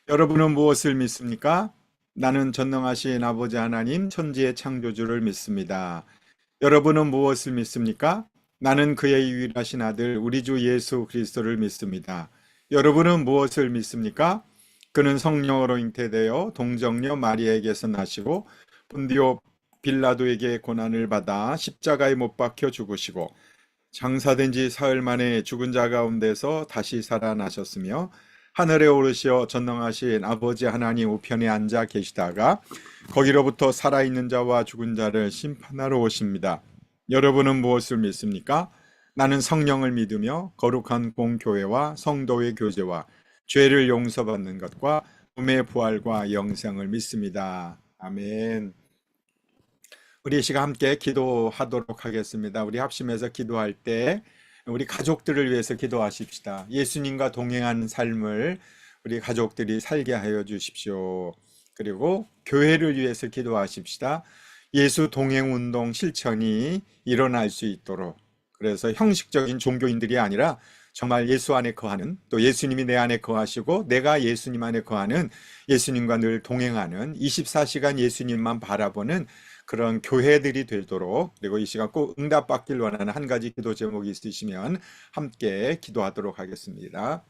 여러분은 무엇을 믿습니까? 나는 전능하신 아버지 하나님 천지의 창조주를 믿습니다. 여러분은 무엇을 믿습니까? 나는 그의 유일하신 아들 우리 주 예수 그리스도를 믿습니다. 여러분은 무엇을 믿습니까? 그는 성령으로 잉태되어 동정녀 마리아에게서 나시고 본디오 빌라도에게 고난을 받아 십자가에 못 박혀 죽으시고 장사된 지 사흘 만에 죽은 자 가운데서 다시 살아나셨으며 하늘에 오르시어 전능하신 아버지 하나님 우편에 앉아 계시다가 거기로부터 살아있는 자와 죽은 자를 심판하러 오십니다. 여러분은 무엇을 믿습니까? 나는 성령을 믿으며 거룩한 공교회와 성도의 교제와 죄를 용서받는 것과 몸의 부활과 영생을 믿습니다. 아멘. 우리 이 시간 함께 기도하도록 하겠습니다. 우리 합심해서 기도할 때 우리 가족들을 위해서 기도하십시다. 예수님과 동행하는 삶을 우리 가족들이 살게 하여 주십시오. 그리고 교회를 위해서 기도하십시다. 예수 동행 운동 실천이 일어날 수 있도록. 그래서 형식적인 종교인들이 아니라 정말 예수 안에 거하는, 또 예수님이 내 안에 거하시고 내가 예수님 안에 거하는, 예수님과 늘 동행하는 24시간 예수님만 바라보는 그런 교회들이 되도록, 그리고 이 시간 꼭 응답받길 원하는 한 가지 기도 제목이 있으시면 함께 기도하도록 하겠습니다.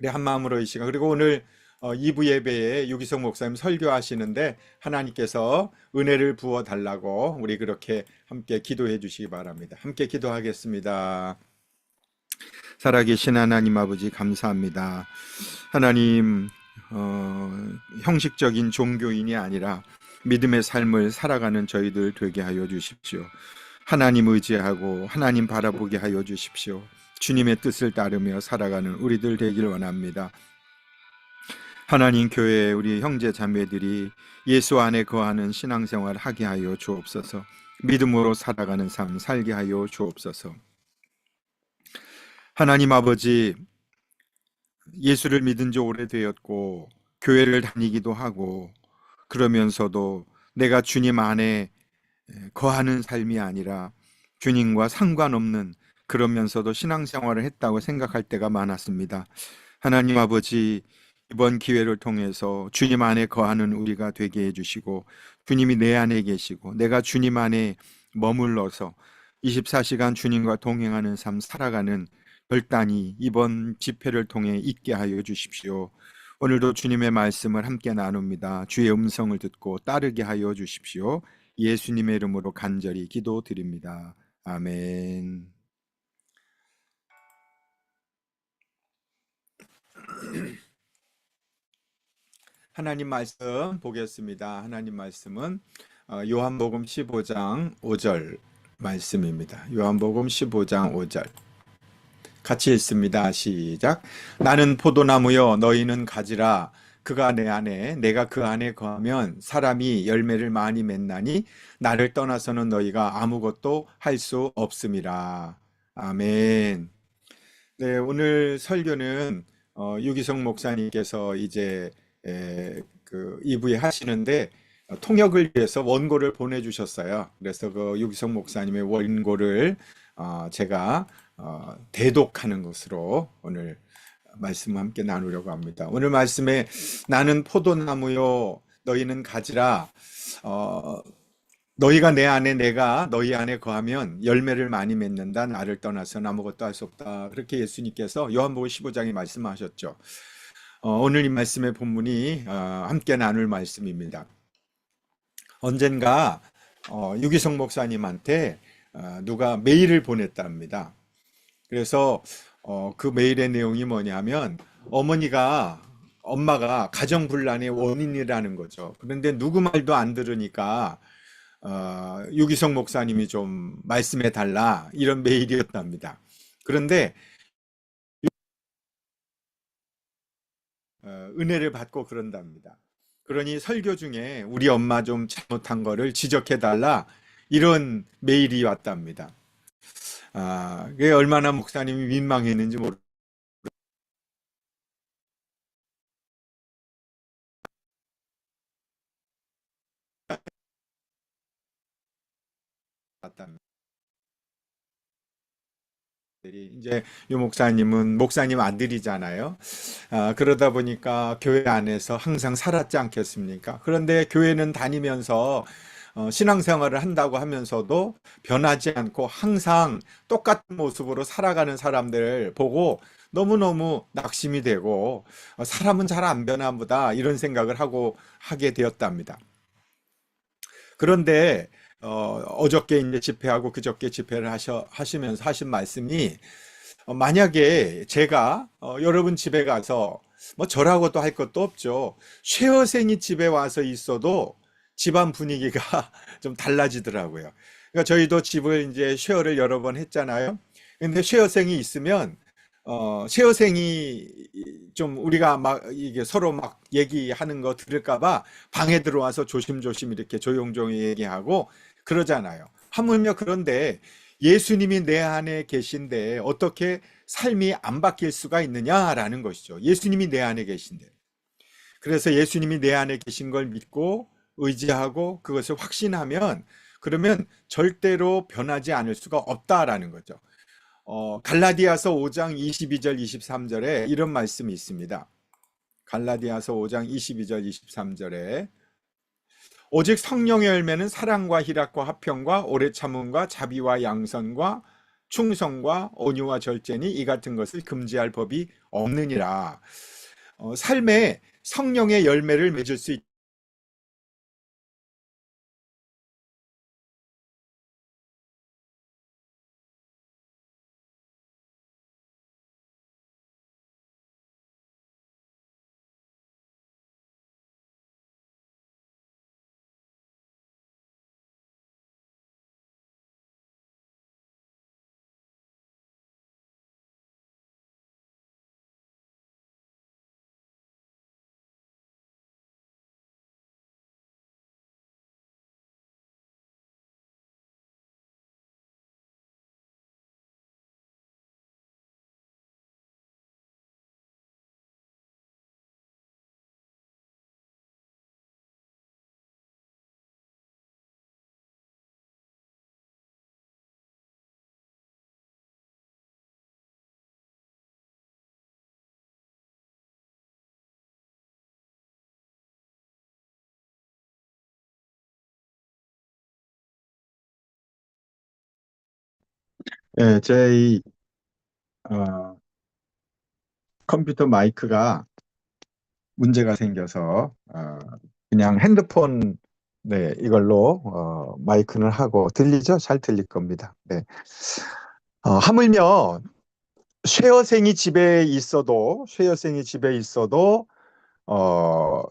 우리 한 마음으로 이 시간, 그리고 오늘 2부 예배에 유기성 목사님 설교하시는데 하나님께서 은혜를 부어 달라고 우리 그렇게 함께 기도해 주시기 바랍니다. 함께 기도하겠습니다. 살아계신 하나님 아버지 감사합니다. 하나님, 형식적인 종교인이 아니라 믿음의 삶을 살아가는 저희들 되게 하여 주십시오. 하나님 의지하고 하나님 바라보게 하여 주십시오. 주님의 뜻을 따르며 살아가는 우리들 되길 원합니다. 하나님 교회에 우리 형제 자매들이 예수 안에 거하는 신앙생활 하게 하여 주옵소서. 믿음으로 살아가는 삶 살게 하여 주옵소서. 하나님 아버지, 예수를 믿은 지 오래되었고 교회를 다니기도 하고 그러면서도 내가 주님 안에 거하는 삶이 아니라 주님과 상관없는, 그러면서도 신앙생활을 했다고 생각할 때가 많았습니다. 하나님 아버지, 이번 기회를 통해서 주님 안에 거하는 우리가 되게 해주시고 주님이 내 안에 계시고 내가 주님 안에 머물러서 24시간 주님과 동행하는 삶 살아가는 결단이 이번 집회를 통해 있게 하여 주십시오. 오늘도 주님의 말씀을 함께 나눕니다. 주의 음성을 듣고 따르게 하여 주십시오. 예수님의 이름으로 간절히 기도드립니다. 아멘. 하나님 말씀 보겠습니다. 하나님 말씀은 요한복음 15장 5절 말씀입니다. 요한복음 15장 5절 같이 읽습니다. 시작. 나는 포도나무여 너희는 가지라. 그가 내 안에 내가 그 안에 거하면 사람이 열매를 많이 맺나니 나를 떠나서는 너희가 아무것도 할 수 없음이라. 아멘. 네, 오늘 설교는 유기성 목사님께서 이제 그 2부에 하시는데 통역을 위해서 원고를 보내주셨어요. 그래서 그 유기성 목사님의 원고를 제가 대독하는 것으로 오늘 말씀 함께 나누려고 합니다. 오늘 말씀에 나는 포도나무요 너희는 가지라. 어, 너희가 내 안에 내가 너희 안에 거하면 열매를 많이 맺는다. 나를 떠나서는 아무것도 할 수 없다. 그렇게 예수님께서 요한복음 15장에 말씀하셨죠. 오늘 이 말씀의 본문이 함께 나눌 말씀입니다. 언젠가 유기성 목사님한테 누가 메일을 보냈답니다. 그래서 그 메일의 내용이 뭐냐면 엄마가 가정분란의 원인이라는 거죠. 그런데 누구 말도 안 들으니까 유기성 목사님이 좀 말씀해 달라 이런 메일이었답니다. 그런데 은혜를 받고 그런답니다. 그러니 설교 중에 우리 엄마 좀 잘못한 거를 지적해 달라 이런 메일이 왔답니다. 그게 얼마나 목사님이 민망했는지 몰랐답니다. 아들이 이제 유 목사님은 목사님 아들이잖아요. 그러다 보니까 교회 안에서 항상 살았지 않겠습니까? 그런데 교회는 다니면서 신앙생활을 한다고 하면서도 변하지 않고 항상 똑같은 모습으로 살아가는 사람들을 보고 너무너무 낙심이 되고 사람은 잘 안 변나 보다 이런 생각을 하게 되었답니다. 그런데 어저께 이제 집회하고 그저께 집회를 하시면서 하신 말씀이 만약에 제가 여러분 집에 가서 뭐 저라고도 할 것도 없죠. 쉐어생이 집에 와서 있어도 집안 분위기가 좀 달라지더라고요. 그러니까 저희도 집을 이제 쉐어를 여러 번 했잖아요. 근데 쉐어생이 있으면 쉐어생이 좀 우리가 막 이게 서로 막 얘기하는 거 들을까 봐 방에 들어와서 조심조심 이렇게 조용조용히 얘기하고 그러잖아요. 하물며 그런데 예수님이 내 안에 계신데 어떻게 삶이 안 바뀔 수가 있느냐라는 것이죠. 예수님이 내 안에 계신데. 그래서 예수님이 내 안에 계신 걸 믿고 의지하고 그것을 확신하면 그러면 절대로 변하지 않을 수가 없다라는 거죠. 갈라디아서 5장 22절 23절에 이런 말씀이 있습니다. 갈라디아서 5장 22절 23절에 오직 성령의 열매는 사랑과 희락과 화평과 오래 참음과 자비와 양선과 충성과 온유와 절제니 이 같은 것을 금지할 법이 없느니라. 삶에 성령의 열매를 맺을 수 예, 제 어, 컴퓨터 마이크가 문제가 생겨서 그냥 핸드폰 네, 이걸로 마이크를 하고 들리죠? 잘 들릴 겁니다. 네. 하물며 쉐어생이 집에 있어도 어,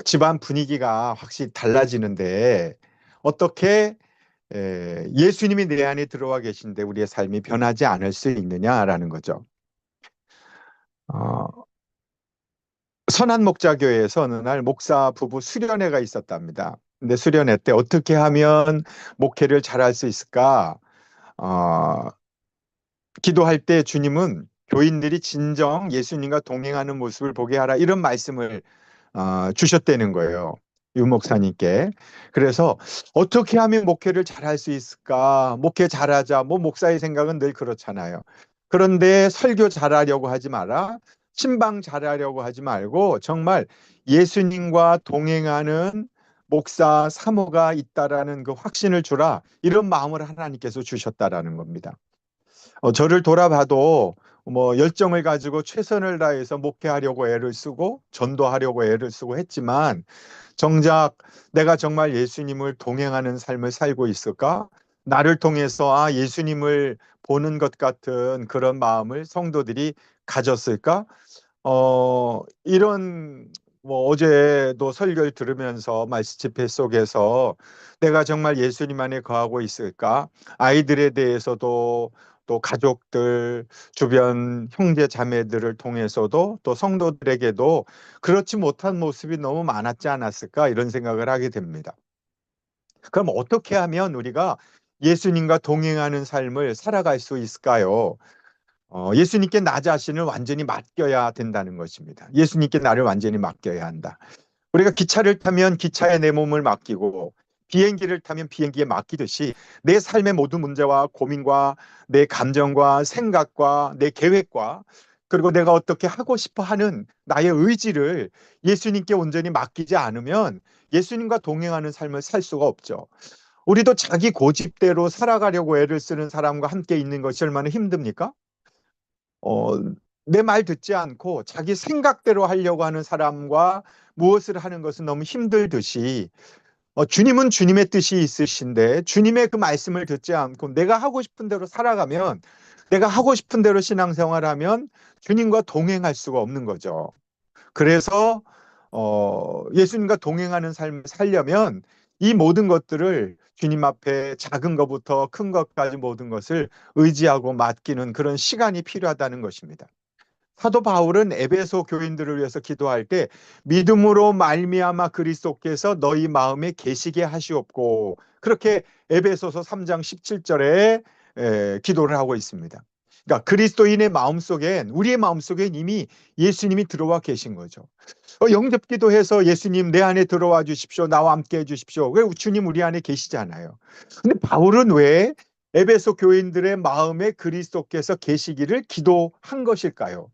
집안 분위기가 확실히 달라지는데 어떻게 예수님이 내 안에 들어와 계신데 우리의 삶이 변하지 않을 수 있느냐라는 거죠. 어, 선한 목자교회에서 어느 날 목사 부부 수련회가 있었답니다. 근데 수련회 때 어떻게 하면 목회를 잘할 수 있을까? 어, 기도할 때 주님은 교인들이 진정 예수님과 동행하는 모습을 보게 하라 이런 말씀을 주셨다는 거예요. 유 목사님께. 그래서 어떻게 하면 목회를 잘할 수 있을까? 목회 잘하자. 뭐 목사의 생각은 늘 그렇잖아요. 그런데 설교 잘하려고 하지 마라. 신방 잘하려고 하지 말고 정말 예수님과 동행하는 목사 사모가 있다라는 그 확신을 주라. 이런 마음을 하나님께서 주셨다라는 겁니다. 저를 돌아봐도 뭐 열정을 가지고 최선을 다해서 목회하려고 애를 쓰고 전도하려고 애를 쓰고 했지만 정작 내가 정말 예수님을 동행하는 삶을 살고 있을까? 나를 통해서 예수님을 보는 것 같은 그런 마음을 성도들이 가졌을까? 이런 뭐 어제도 설교를 들으면서 말씀 집회 속에서 내가 정말 예수님 안에 거하고 있을까? 아이들에 대해서도 또 가족들, 주변 형제 자매들을 통해서도 또 성도들에게도 그렇지 못한 모습이 너무 많았지 않았을까? 이런 생각을 하게 됩니다. 그럼 어떻게 하면 우리가 예수님과 동행하는 삶을 살아갈 수 있을까요? 예수님께 나 자신을 완전히 맡겨야 된다는 것입니다. 예수님께 나를 완전히 맡겨야 한다. 우리가 기차를 타면 기차에 내 몸을 맡기고 비행기를 타면 비행기에 맡기듯이 내 삶의 모든 문제와 고민과 내 감정과 생각과 내 계획과 그리고 내가 어떻게 하고 싶어 하는 나의 의지를 예수님께 온전히 맡기지 않으면 예수님과 동행하는 삶을 살 수가 없죠. 우리도 자기 고집대로 살아가려고 애를 쓰는 사람과 함께 있는 것이 얼마나 힘듭니까? 어, 내 말 듣지 않고 자기 생각대로 하려고 하는 사람과 무엇을 하는 것은 너무 힘들듯이 주님은 주님의 뜻이 있으신데 주님의 그 말씀을 듣지 않고 내가 하고 싶은 대로 살아가면 내가 하고 싶은 대로 신앙생활하면 주님과 동행할 수가 없는 거죠. 그래서 예수님과 동행하는 삶을 살려면 이 모든 것들을 주님 앞에 작은 것부터 큰 것까지 모든 것을 의지하고 맡기는 그런 시간이 필요하다는 것입니다. 사도 바울은 에베소 교인들을 위해서 기도할 때 믿음으로 말미암아 그리스도께서 너희 마음에 계시게 하시옵고 그렇게 에베소서 3장 17절에 기도를 하고 있습니다. 그러니까 그리스도인의 마음속엔 우리의 마음속엔 이미 예수님이 들어와 계신 거죠. 영접 기도해서 예수님 내 안에 들어와 주십시오. 나와 함께 해 주십시오. 왜 주님 우리 안에 계시잖아요. 근데 바울은 왜 에베소 교인들의 마음에 그리스도께서 계시기를 기도한 것일까요?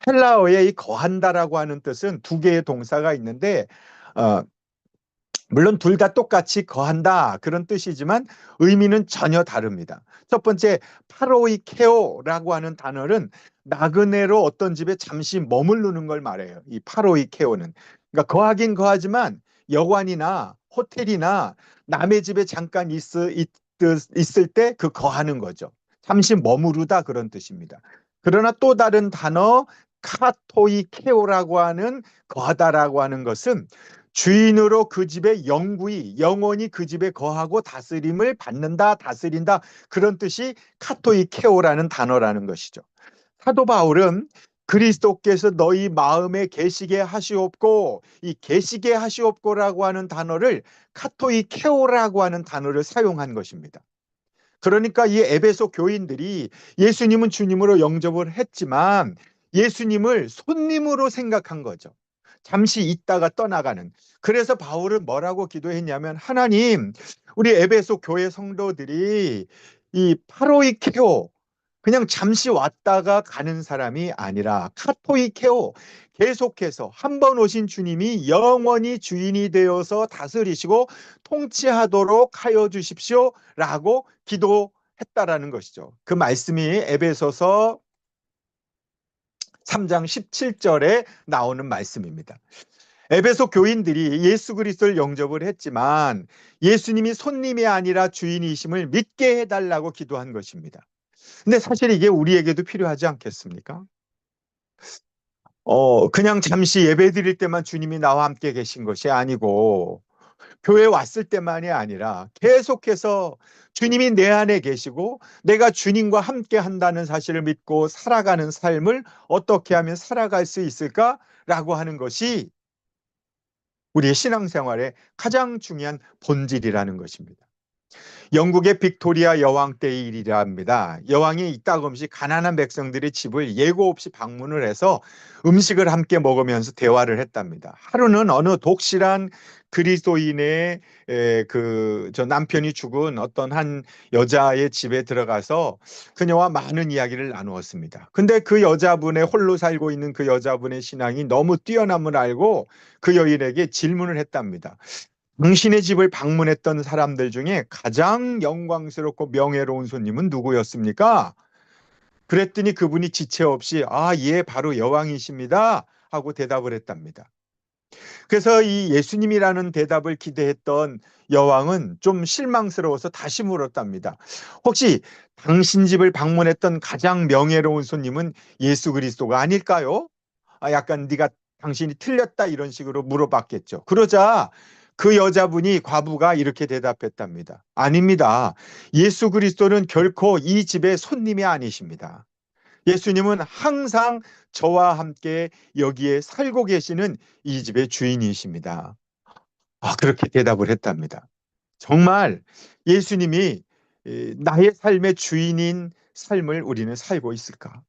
헬라어에 이 거한다라고 하는 뜻은 두 개의 동사가 있는데 어, 물론 둘 다 똑같이 거한다 그런 뜻이지만 의미는 전혀 다릅니다. 첫 번째 파로이케오라고 하는 단어는 나그네로 어떤 집에 잠시 머무르는 걸 말해요. 이 파로이케오는 그러니까 거하긴 거하지만 여관이나 호텔이나 남의 집에 잠깐 있을 때 그 거하는 거죠. 잠시 머무르다 그런 뜻입니다. 그러나 또 다른 단어 카토이케오라고 하는 거하다라고 하는 것은 주인으로 그 집에 영구히 영원히 그 집에 거하고 다스림을 받는다 다스린다 그런 뜻이 카토이케오라는 단어라는 것이죠. 사도 바울은 그리스도께서 너희 마음에 계시게 하시옵고 이 계시게 하시옵고라고 하는 단어를 카토이케오라고 하는 단어를 사용한 것입니다. 그러니까 이 에베소 교인들이 예수님은 주님으로 영접을 했지만 예수님을 손님으로 생각한 거죠. 잠시 있다가 떠나가는. 그래서 바울은 뭐라고 기도했냐면 하나님, 우리 에베소 교회 성도들이 이 파로이케오 그냥 잠시 왔다가 가는 사람이 아니라 카토이케오 계속해서 한 번 오신 주님이 영원히 주인이 되어서 다스리시고 통치하도록 하여 주십시오라고 기도했다라는 것이죠. 그 말씀이 에베소서 3장 17절에 나오는 말씀입니다. 에베소 교인들이 예수 그리스도를 영접을 했지만 예수님이 손님이 아니라 주인이심을 믿게 해달라고 기도한 것입니다. 근데 사실 이게 우리에게도 필요하지 않겠습니까? 그냥 잠시 예배 드릴 때만 주님이 나와 함께 계신 것이 아니고 교회 왔을 때만이 아니라 계속해서 주님이 내 안에 계시고 내가 주님과 함께 한다는 사실을 믿고 살아가는 삶을 어떻게 하면 살아갈 수 있을까라고 하는 것이 우리의 신앙생활의 가장 중요한 본질이라는 것입니다. 영국의 빅토리아 여왕 때의 일이라 합니다. 여왕이 이따금씩 가난한 백성들의 집을 예고 없이 방문을 해서 음식을 함께 먹으면서 대화를 했답니다. 하루는 어느 독실한 그리스도인의 저 남편이 죽은 어떤 한 여자의 집에 들어가서 그녀와 많은 이야기를 나누었습니다. 근데 그 여자분의 홀로 살고 있는 그 여자분의 신앙이 너무 뛰어남을 알고 그 여인에게 질문을 했답니다. 당신의 집을 방문했던 사람들 중에 가장 영광스럽고 명예로운 손님은 누구였습니까? 그랬더니 그분이 지체 없이 예, 바로 여왕이십니다 하고 대답을 했답니다. 그래서 이 예수님이라는 대답을 기대했던 여왕은 좀 실망스러워서 다시 물었답니다. 혹시 당신 집을 방문했던 가장 명예로운 손님은 예수 그리스도가 아닐까요? 약간 네가 당신이 틀렸다 이런 식으로 물어봤겠죠. 그러자 그 여자분이 과부가 이렇게 대답했답니다. 아닙니다. 예수 그리스도는 결코 이 집의 손님이 아니십니다. 예수님은 항상 저와 함께 여기에 살고 계시는 이 집의 주인이십니다. 그렇게 대답을 했답니다. 정말 예수님이 나의 삶의 주인인 삶을 우리는 살고 있을까?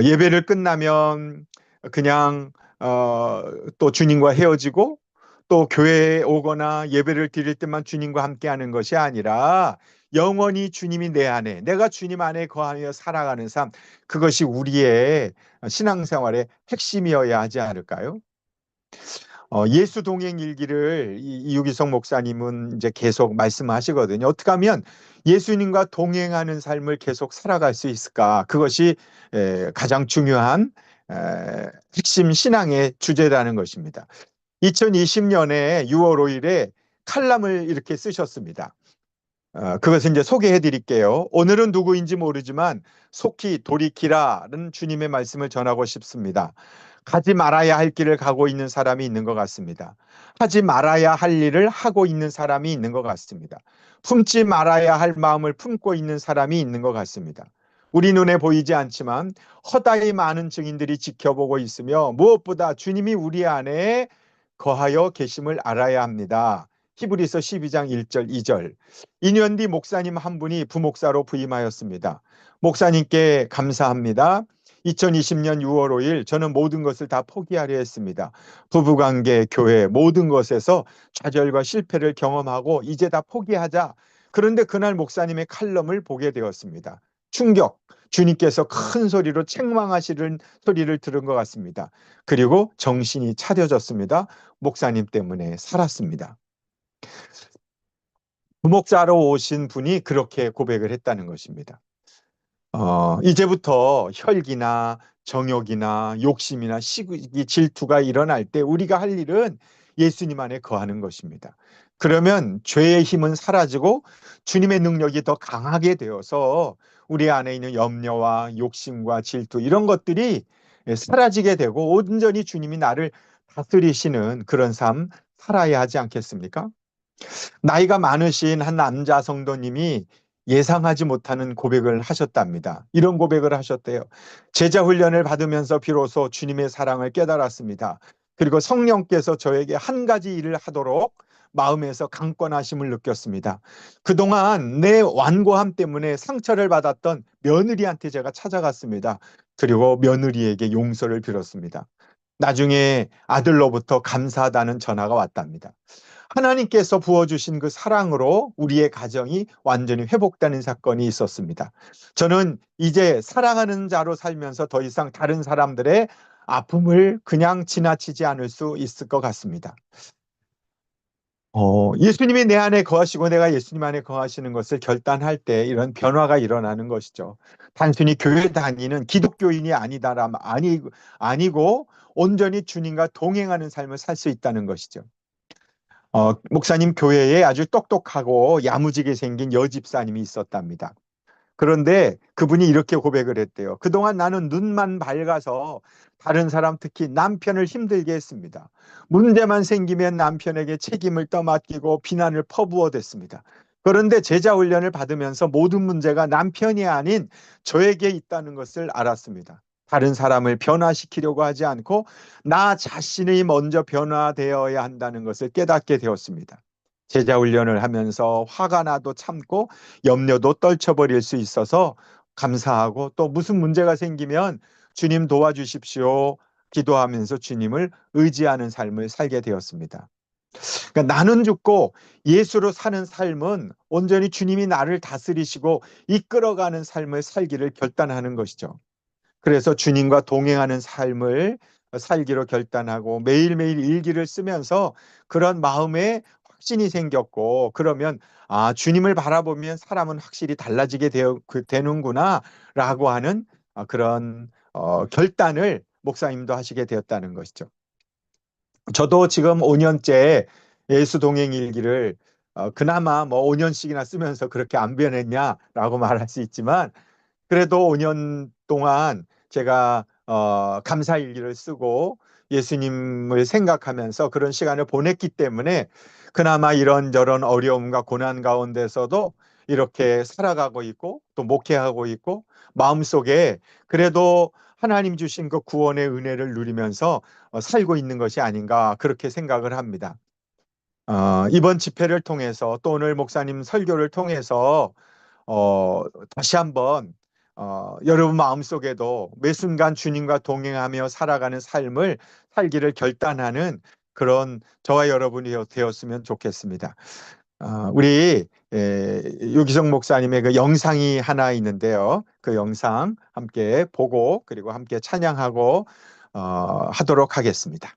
예배를 끝나면 그냥 또 주님과 헤어지고 또 교회에 오거나 예배를 드릴 때만 주님과 함께하는 것이 아니라 영원히 주님이 내 안에, 내가 주님 안에 거하며 살아가는 삶, 그것이 우리의 신앙생활의 핵심이어야 하지 않을까요? 예수 동행 일기를 이유기성 목사님은 이제 계속 말씀하시거든요. 어떻게 하면 예수님과 동행하는 삶을 계속 살아갈 수 있을까? 그것이 가장 중요한 핵심 신앙의 주제라는 것입니다. 2020년에 6월 5일에 칼럼을 이렇게 쓰셨습니다. 그것을 이제 소개해 드릴게요. 오늘은 누구인지 모르지만 속히 돌이키라는 주님의 말씀을 전하고 싶습니다. 가지 말아야 할 길을 가고 있는 사람이 있는 것 같습니다. 하지 말아야 할 일을 하고 있는 사람이 있는 것 같습니다. 품지 말아야 할 마음을 품고 있는 사람이 있는 것 같습니다. 우리 눈에 보이지 않지만 허다히 많은 증인들이 지켜보고 있으며 무엇보다 주님이 우리 안에 거하여 계심을 알아야 합니다. 히브리서 12장 1절 2절. 2년 뒤 목사님 한 분이 부목사로 부임하였습니다. 목사님께 감사합니다. 2020년 6월 5일 저는 모든 것을 다 포기하려 했습니다. 부부관계, 교회 모든 것에서 좌절과 실패를 경험하고 이제 다 포기하자. 그런데 그날 목사님의 칼럼을 보게 되었습니다. 충격, 주님께서 큰 소리로 책망하시는 소리를 들은 것 같습니다. 그리고 정신이 차려졌습니다. 목사님 때문에 살았습니다. 부목사로 오신 분이 그렇게 고백을 했다는 것입니다. 이제부터 혈기나 정욕이나 욕심이나 시기, 질투가 일어날 때 우리가 할 일은 예수님 안에 거하는 것입니다. 그러면 죄의 힘은 사라지고 주님의 능력이 더 강하게 되어서 우리 안에 있는 염려와 욕심과 질투 이런 것들이 사라지게 되고 온전히 주님이 나를 다스리시는 그런 삶 살아야 하지 않겠습니까? 나이가 많으신 한 남자 성도님이 예상하지 못하는 고백을 하셨답니다. 이런 고백을 하셨대요. 제자 훈련을 받으면서 비로소 주님의 사랑을 깨달았습니다. 그리고 성령께서 저에게 한 가지 일을 하도록 마음에서 강권하심을 느꼈습니다. 그동안 내 완고함 때문에 상처를 받았던 며느리한테 제가 찾아갔습니다. 그리고 며느리에게 용서를 빌었습니다. 나중에 아들로부터 감사하다는 전화가 왔답니다. 하나님께서 부어주신 그 사랑으로 우리의 가정이 완전히 회복되는 사건이 있었습니다. 저는 이제 사랑하는 자로 살면서 더 이상 다른 사람들의 아픔을 그냥 지나치지 않을 수 있을 것 같습니다. 예수님이 내 안에 거하시고 내가 예수님 안에 거하시는 것을 결단할 때 이런 변화가 일어나는 것이죠. 단순히 교회 다니는 기독교인이 아니고 온전히 주님과 동행하는 삶을 살 수 있다는 것이죠. 목사님 교회에 아주 똑똑하고 야무지게 생긴 여집사님이 있었답니다. 그런데 그분이 이렇게 고백을 했대요. 그동안 나는 눈만 밝아서 다른 사람 특히 남편을 힘들게 했습니다. 문제만 생기면 남편에게 책임을 떠맡기고 비난을 퍼부어댔습니다. 그런데 제자 훈련을 받으면서 모든 문제가 남편이 아닌 저에게 있다는 것을 알았습니다. 다른 사람을 변화시키려고 하지 않고 나 자신이 먼저 변화되어야 한다는 것을 깨닫게 되었습니다. 제자 훈련을 하면서 화가 나도 참고 염려도 떨쳐버릴 수 있어서 감사하고 또 무슨 문제가 생기면 주님 도와주십시오. 기도하면서 주님을 의지하는 삶을 살게 되었습니다. 그러니까 나는 죽고 예수로 사는 삶은 온전히 주님이 나를 다스리시고 이끌어가는 삶을 살기를 결단하는 것이죠. 그래서 주님과 동행하는 삶을 살기로 결단하고 매일매일 일기를 쓰면서 그런 마음에 확신이 생겼고 그러면 주님을 바라보면 사람은 확실히 달라지게 되는구나라고 하는 그런 결단을 목사님도 하시게 되었다는 것이죠. 저도 지금 5년째 예수 동행 일기를 그나마 뭐 5년씩이나 쓰면서 그렇게 안 변했냐라고 말할 수 있지만 그래도 5년 동안 제가 감사일기를 쓰고 예수님을 생각하면서 그런 시간을 보냈기 때문에 그나마 이런저런 어려움과 고난 가운데서도 이렇게 살아가고 있고 또 목회하고 있고 마음속에 그래도 하나님 주신 그 구원의 은혜를 누리면서 살고 있는 것이 아닌가 그렇게 생각을 합니다. 이번 집회를 통해서 또 오늘 목사님 설교를 통해서 어, 다시 한번 여러분 마음속에도 매 순간 주님과 동행하며 살아가는 삶을 살기를 결단하는 그런 저와 여러분이 되었으면 좋겠습니다. 우리 유기성 목사님의 그 영상이 하나 있는데요. 그 영상 함께 보고 그리고 함께 찬양하고 하도록 하겠습니다.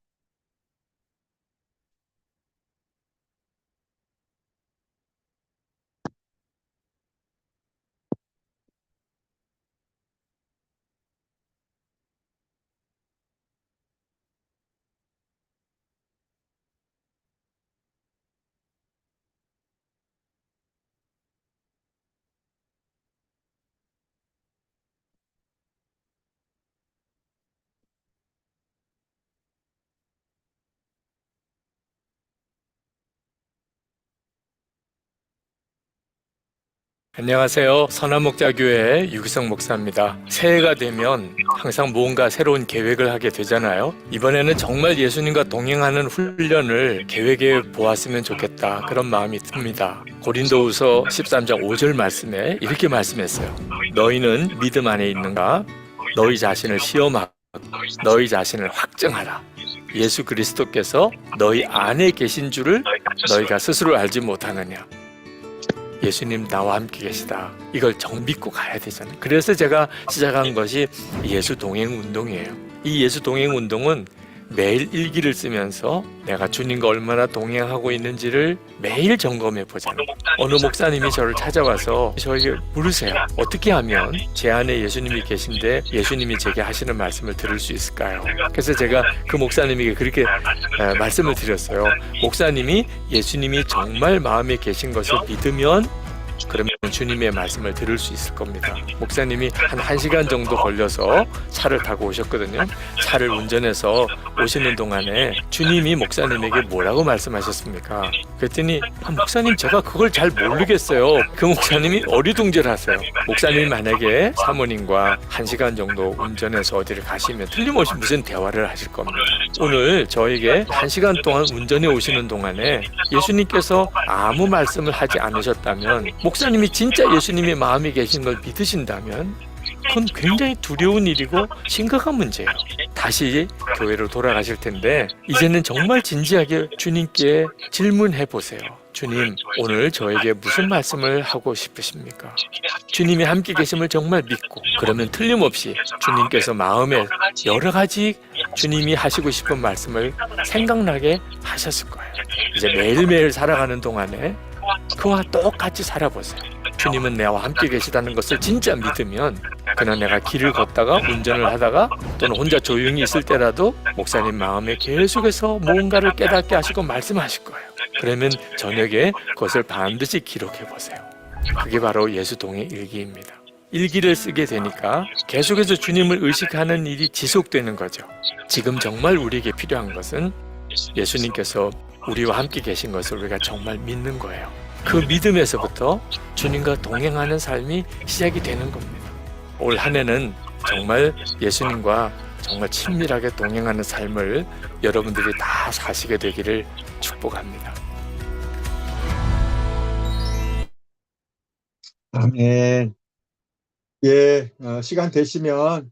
안녕하세요. 선한목자교회 유기성 목사입니다. 새해가 되면 항상 뭔가 새로운 계획을 하게 되잖아요. 이번에는 정말 예수님과 동행하는 훈련을 계획해 보았으면 좋겠다. 그런 마음이 듭니다. 고린도후서 13장 5절 말씀에 이렇게 말씀했어요. 너희는 믿음 안에 있는가? 너희 자신을 시험하고 너희 자신을 확증하라. 예수 그리스도께서 너희 안에 계신 줄을 너희가 스스로 알지 못하느냐. 예수님 나와 함께 계시다. 이걸 믿고 가야 되잖아요. 그래서 제가 시작한 것이 예수 동행 운동이에요. 이 예수 동행 운동은 매일 일기를 쓰면서 내가 주님과 얼마나 동행하고 있는지를 매일 점검해 보잖아요. 어느 목사님이 저를 찾아와서 저에게 물으세요. 어떻게 하면 제 안에 예수님이 계신데 예수님이 제게 하시는 말씀을 들을 수 있을까요? 그래서 제가 그 목사님에게 그렇게 말씀을 드렸어요. 목사님이 예수님이 정말 마음에 계신 것을 믿으면 그러면 주님의 말씀을 들을 수 있을 겁니다. 목사님이 한 1시간 정도 걸려서 차를 타고 오셨거든요. 차를 운전해서 오시는 동안에 주님이 목사님에게 뭐라고 말씀하셨습니까? 그랬더니 목사님 제가 그걸 잘 모르겠어요. 그 목사님이 어리둥절하세요. 목사님이 만약에 사모님과 1시간 정도 운전해서 어디를 가시면 틀림없이 무슨 대화를 하실 겁니다. 오늘 저에게 1시간 동안 운전해 오시는 동안에 예수님께서 아무 말씀을 하지 않으셨다면 목사님이 진짜 예수님의 마음에 계신 걸 믿으신다면 그건 굉장히 두려운 일이고 심각한 문제예요. 다시 교회로 돌아가실 텐데 이제는 정말 진지하게 주님께 질문해 보세요. 주님, 오늘 저에게 무슨 말씀을 하고 싶으십니까? 주님이 함께 계심을 정말 믿고 그러면 틀림없이 주님께서 마음에 여러 가지 주님이 하시고 싶은 말씀을 생각나게 하셨을 거예요. 이제 매일매일 살아가는 동안에 그와 똑같이 살아보세요. 주님은 나와 함께 계시다는 것을 진짜 믿으면 그냥 내가 길을 걷다가 운전을 하다가 또는 혼자 조용히 있을 때라도 목사님 마음에 계속해서 뭔가를 깨닫게 하시고 말씀하실 거예요. 그러면 저녁에 그것을 반드시 기록해 보세요. 그게 바로 예수 동행 일기입니다. 일기를 쓰게 되니까 계속해서 주님을 의식하는 일이 지속되는 거죠. 지금 정말 우리에게 필요한 것은 예수님께서 우리와 함께 계신 것을 우리가 정말 믿는 거예요. 그 믿음에서부터 주님과 동행하는 삶이 시작이 되는 겁니다. 올 한 해는 정말 예수님과 정말 친밀하게 동행하는 삶을 여러분들이 다 사시게 되기를 축복합니다. 아멘. 예, 시간 되시면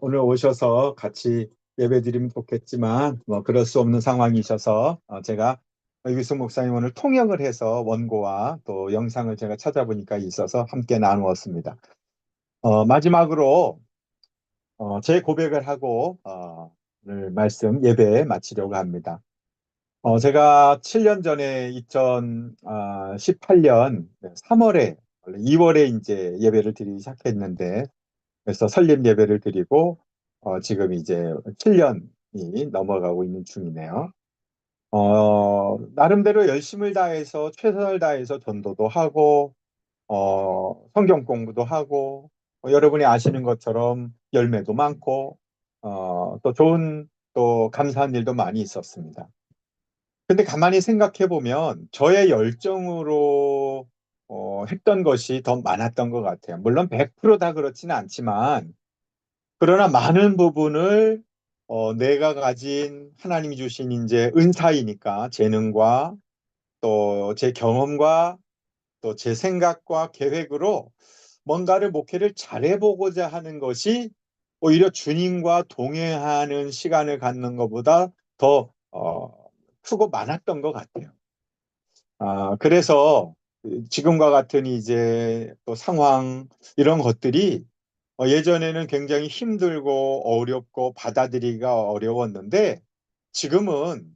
오늘 오셔서 같이 예배드리면 좋겠지만 뭐 그럴 수 없는 상황이셔서 제가 유기성 목사님 오늘 통역을 해서 원고와 또 영상을 제가 찾아보니까 있어서 함께 나누었습니다. 마지막으로 제 고백을 하고 오늘 말씀 예배 마치려고 합니다. 제가 7년 전에 2018년 3월에 원래 2월에 이제 예배를 드리기 시작했는데 그래서 설립 예배를 드리고 지금 이제 7년이 넘어가고 있는 중이네요. 나름대로 열심을 다해서 최선을 다해서 전도도 하고 성경 공부도 하고 여러분이 아시는 것처럼 열매도 많고 또 좋은 또 감사한 일도 많이 있었습니다. 근데 가만히 생각해 보면 저의 열정으로 했던 것이 더 많았던 것 같아요. 물론 100%다 그렇지는 않지만 그러나 많은 부분을 내가 가진 하나님이 주신 이제 은사이니까 재능과 또 제 경험과 또 제 생각과 계획으로 뭔가를 목회를 잘해보고자 하는 것이 오히려 주님과 동행하는 시간을 갖는 것보다 더 크고 많았던 것 같아요. 그래서 지금과 같은 이제 또 상황 이런 것들이 예전에는 굉장히 힘들고 어렵고 받아들이기가 어려웠는데 지금은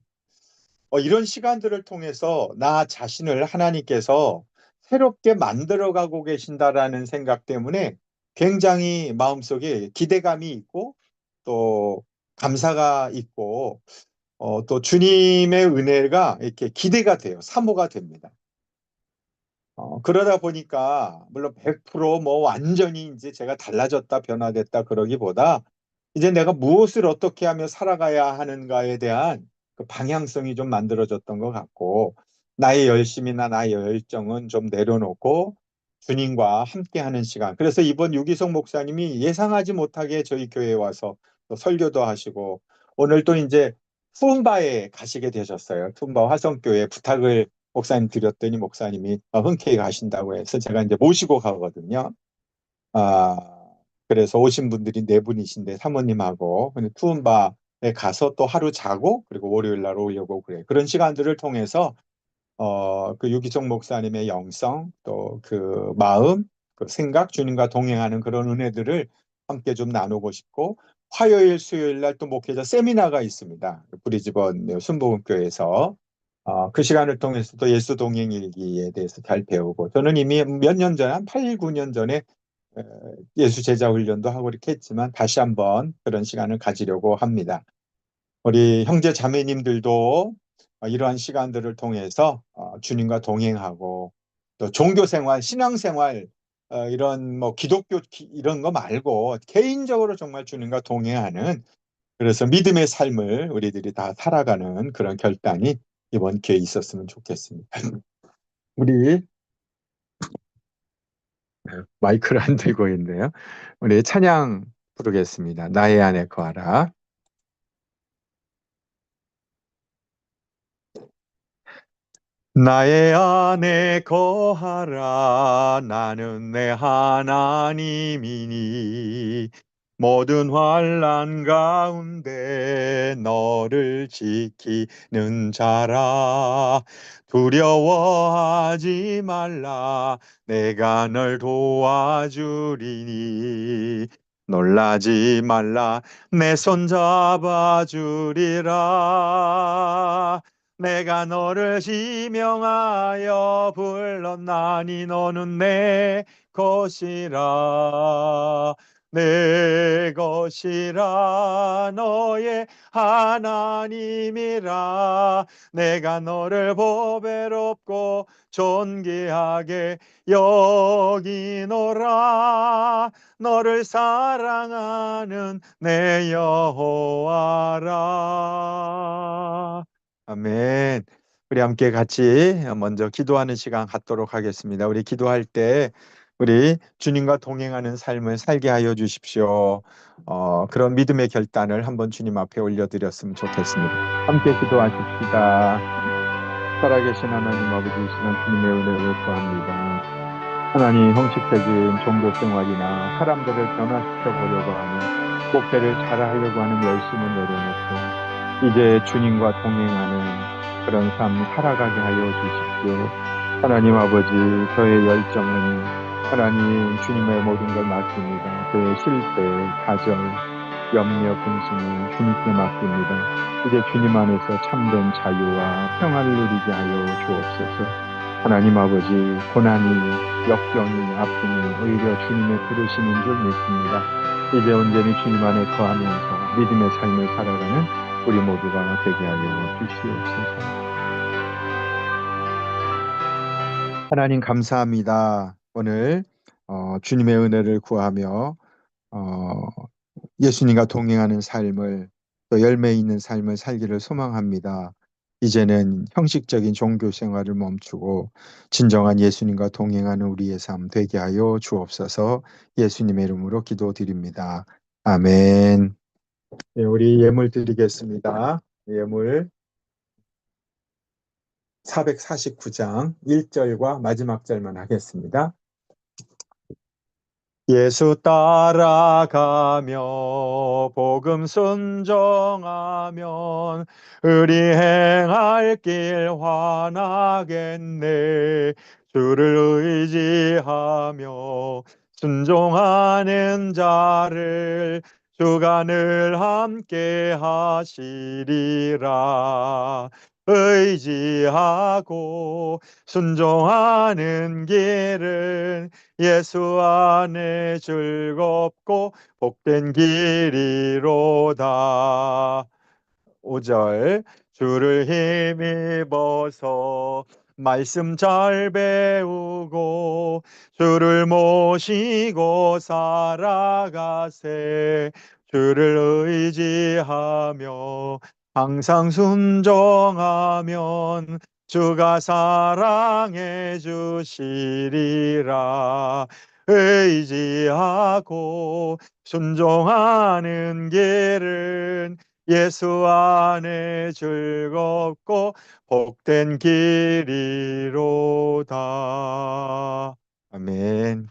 이런 시간들을 통해서 나 자신을 하나님께서 새롭게 만들어가고 계신다라는 생각 때문에 굉장히 마음속에 기대감이 있고 또 감사가 있고 또 주님의 은혜가 이렇게 기대가 돼요. 사모가 됩니다. 그러다 보니까 물론 100%뭐 완전히 이제 제가 달라졌다, 변화됐다 그러기보다 이제 내가 무엇을 어떻게 하며 살아가야 하는가에 대한 그 방향성이 좀 만들어졌던 것 같고 나의 열심이나 나의 열정은 좀 내려놓고 주님과 함께하는 시간. 그래서 이번 유기성 목사님이 예상하지 못하게 저희 교회에 와서 또 설교도 하시고 오늘 또 이제 투움바에 가시게 되셨어요. 투움바 화성교회 부탁을 목사님 드렸더니 목사님이 흔쾌히 가신다고 해서 제가 이제 모시고 가거든요. 아, 그래서 오신 분들이 네 분이신데 사모님하고 투움바에 가서 또 하루 자고 그리고 월요일 날 오려고 그래. 그런 시간들을 통해서 그 유기종 목사님의 영성 또 그 마음, 그 생각, 주님과 동행하는 그런 은혜들을 함께 좀 나누고 싶고 화요일, 수요일 날 또 목회자 세미나가 있습니다. 브리즈번 순복음교회에서 그 시간을 통해서 또 예수 동행 일기에 대해서 잘 배우고 저는 이미 몇 년 전에 한 8, 9년 전에 에, 예수 제자 훈련도 하고 이렇게 했지만 다시 한번 그런 시간을 가지려고 합니다. 우리 형제 자매님들도 이러한 시간들을 통해서 주님과 동행하고 또 종교 생활, 신앙 생활 이런 뭐 기독교 이런 거 말고 개인적으로 정말 주님과 동행하는 그래서 믿음의 삶을 우리들이 다 살아가는 그런 결단이 이번 기회에 있었으면 좋겠습니다. 우리 마이크를 안 들고 있네요. 우리 찬양 부르겠습니다. 나의 안에 거하라. 나의 안에 거하라 나는 내 하나님이니 모든 환난 가운데 너를 지키는 자라 두려워하지 말라 내가 널 도와주리니 놀라지 말라 내 손 잡아주리라 내가 너를 지명하여 불렀나니 너는 내 것이라 내 것이라 너의 하나님이라 내가 너를 보배롭고 존귀하게 여기노라 너를 사랑하는 내 여호와라 아멘. 우리 함께 같이 먼저 기도하는 시간 갖도록 하겠습니다. 우리 기도할 때 우리 주님과 동행하는 삶을 살게 하여 주십시오. 그런 믿음의 결단을 한번 주님 앞에 올려드렸으면 좋겠습니다. 함께 기도하십시다. 살아계신 하나님 아버지 이 시간 주님의 은혜를 구합니다. 하나님 형식적인 종교 생활이나 사람들을 변화시켜 보려고 하는 목회를 잘하려고 하는 열심을 내려놓고 이제 주님과 동행하는 그런 삶 살아가게 하여 주십시오. 하나님 아버지 저의 열정은 하나님 주님의 모든 걸 맡깁니다. 저의 실패, 가정, 염려, 근심을 주님께 맡깁니다. 이제 주님 안에서 참된 자유와 평안을 누리게 하여 주옵소서. 하나님 아버지 고난이, 역경이, 아픔이 오히려 주님의 부르심인 줄 믿습니다. 이제 온전히 주님 안에 거하면서 믿음의 삶을 살아가는 우리 모두가 되게 하여 주시옵소서. 하나님 감사합니다. 오늘 주님의 은혜를 구하며 예수님과 동행하는 삶을 또 열매 있는 삶을 살기를 소망합니다. 이제는 형식적인 종교 생활을 멈추고 진정한 예수님과 동행하는 우리의 삶 되게 하여 주옵소서. 예수님의 이름으로 기도드립니다. 아멘. 네, 우리 예물 드리겠습니다. 예물 449장 1절과 마지막 절만 하겠습니다. 예수 따라가며 복음 순종하면 의리 행할 길 환하겠네. 주를 의지하며 순종하는 자를 주가 늘 함께 하시리라. 의지하고 순종하는 길은 예수 안에 즐겁고 복된 길이로다. 5절 주를 힘입어서 말씀 잘 배우고 주를 모시고 살아가세. 주를 의지하며 항상 순종하면 주가 사랑해 주시리라. 의지하고 순종하는 길은 예수 안에 즐겁고 복된 길이로다. 아멘.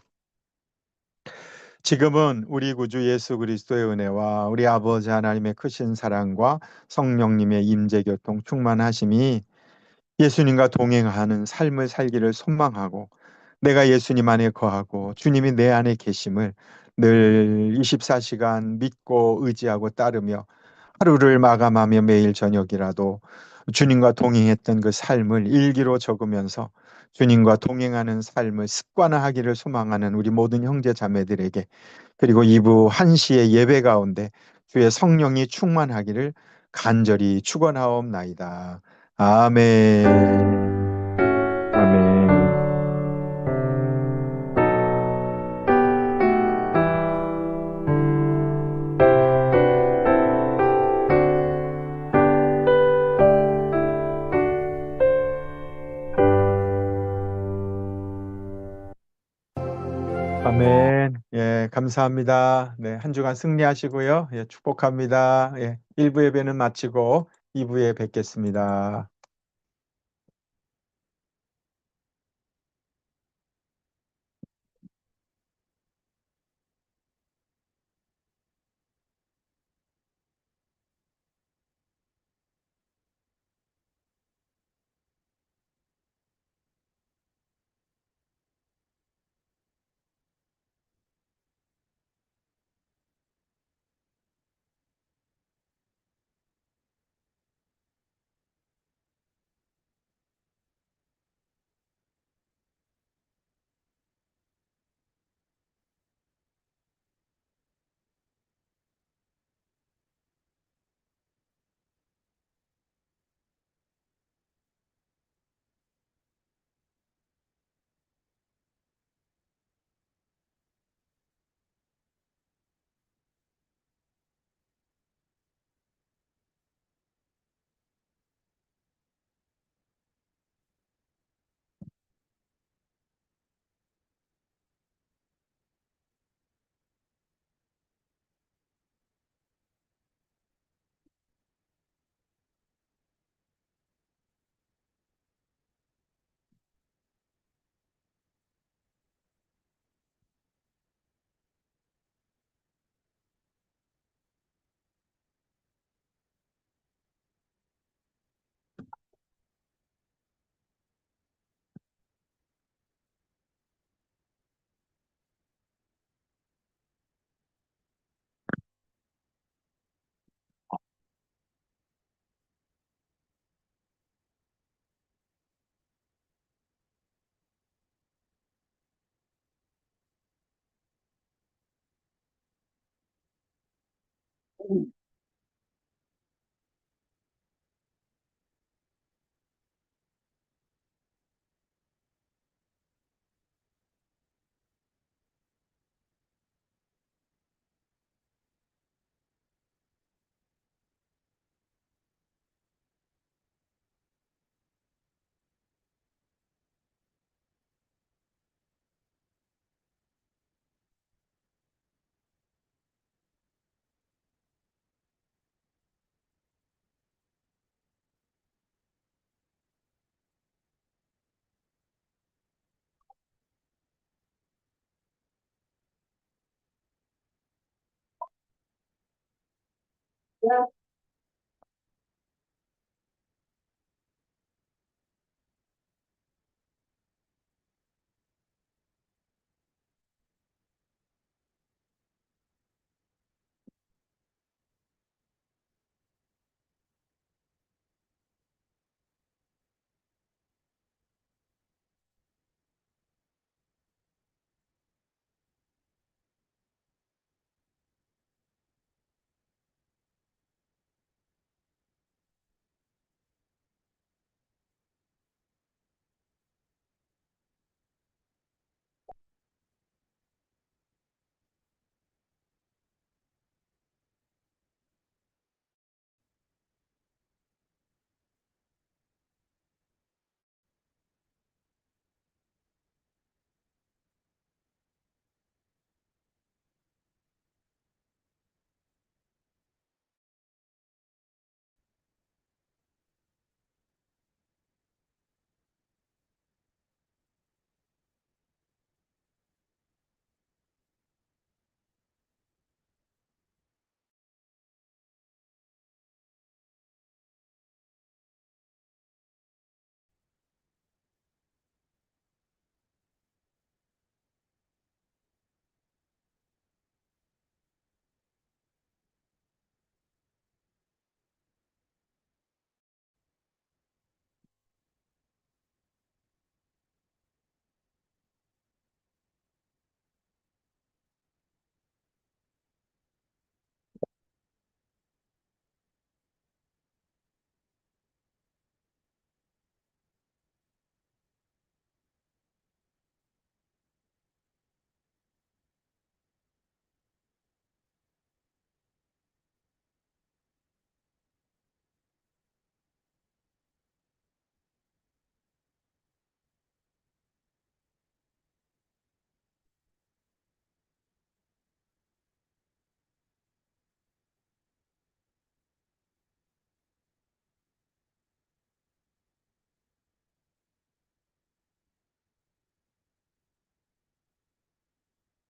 지금은 우리 구주 예수 그리스도의 은혜와 우리 아버지 하나님의 크신 사랑과 성령님의 임재 교통 충만하심이 예수님과 동행하는 삶을 살기를 소망하고 내가 예수님 안에 거하고 주님이 내 안에 계심을 늘 24시간 믿고 의지하고 따르며 하루를 마감하며 매일 저녁이라도 주님과 동행했던 그 삶을 일기로 적으면서 주님과 동행하는 삶을 습관화하기를 소망하는 우리 모든 형제 자매들에게, 그리고 2부 1시의 예배 가운데 주의 성령이 충만하기를 간절히 축원하옵나이다. 아멘. 아멘. 아멘. 예, 감사합니다. 네, 한 주간 승리하시고요. 예, 축복합니다. 예, 1부 예배는 마치고 2부에 뵙겠습니다.